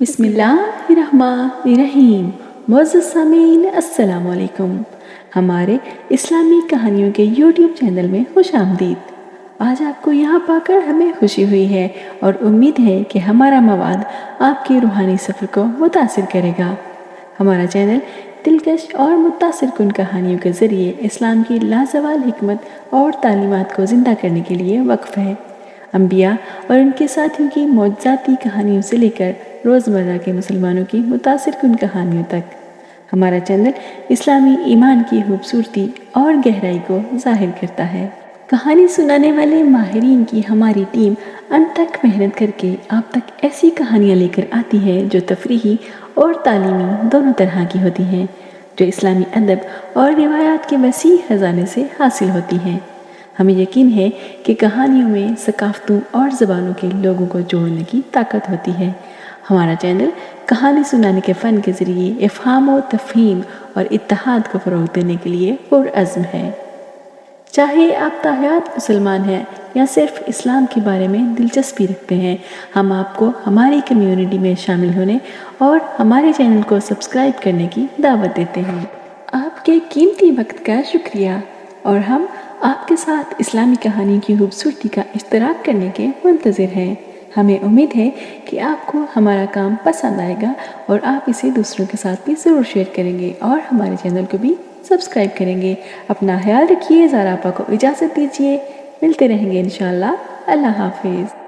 بسم اللہ الرحمن الرحیم۔ معزز سامعین السلام علیکم۔ ہمارے اسلامی کہانیوں کے یوٹیوب چینل میں خوش آمدید۔ آج آپ کو یہاں پا کر ہمیں خوشی ہوئی ہے اور امید ہے کہ ہمارا مواد آپ کے روحانی سفر کو متاثر کرے گا۔ ہمارا چینل دلکش اور متاثر کن کہانیوں کے ذریعے اسلام کی لازوال حکمت اور تعلیمات کو زندہ کرنے کے لیے وقف ہے۔ انبیاء اور ان کے ساتھیوں کی معجزاتی کہانیوں سے لے کر روزمرہ کے مسلمانوں کی متاثر کن کہانیوں تک، ہمارا چینل اسلامی ایمان کی خوبصورتی اور گہرائی کو ظاہر کرتا ہے۔ کہانی سنانے والے ماہرین کی ہماری ٹیم انتھک محنت کر کے آپ تک ایسی کہانیاں لے کر آتی ہے جو تفریحی اور تعلیمی دونوں طرح کی ہوتی ہیں، جو اسلامی ادب اور روایات کے وسیع خزانے سے حاصل ہوتی ہیں۔ ہمیں یقین ہے کہ کہانیوں میں ثقافتوں اور زبانوں کے لوگوں کو جوڑنے کی طاقت ہوتی ہے۔ ہمارا چینل کہانی سنانے کے فن کے ذریعے افہام و تفہیم اور اتحاد کو فروغ دینے کے لیے پرعزم ہے۔ چاہے آپ تاحیات مسلمان ہیں یا صرف اسلام کے بارے میں دلچسپی رکھتے ہیں، ہم آپ کو ہماری کمیونٹی میں شامل ہونے اور ہمارے چینل کو سبسکرائب کرنے کی دعوت دیتے ہیں۔ آپ کے قیمتی وقت کا شکریہ، اور ہم آپ کے ساتھ اسلامی کہانی کی خوبصورتی کا اشتراک کرنے کے منتظر ہیں۔ ہمیں امید ہے کہ آپ کو ہمارا کام پسند آئے گا اور آپ اسے دوسروں کے ساتھ بھی ضرور شیئر کریں گے اور ہمارے چینل کو بھی سبسکرائب کریں گے۔ اپنا خیال رکھیے، زارا آپا کو اجازت دیجیے، ملتے رہیں گے انشاءاللہ۔ اللہ حافظ۔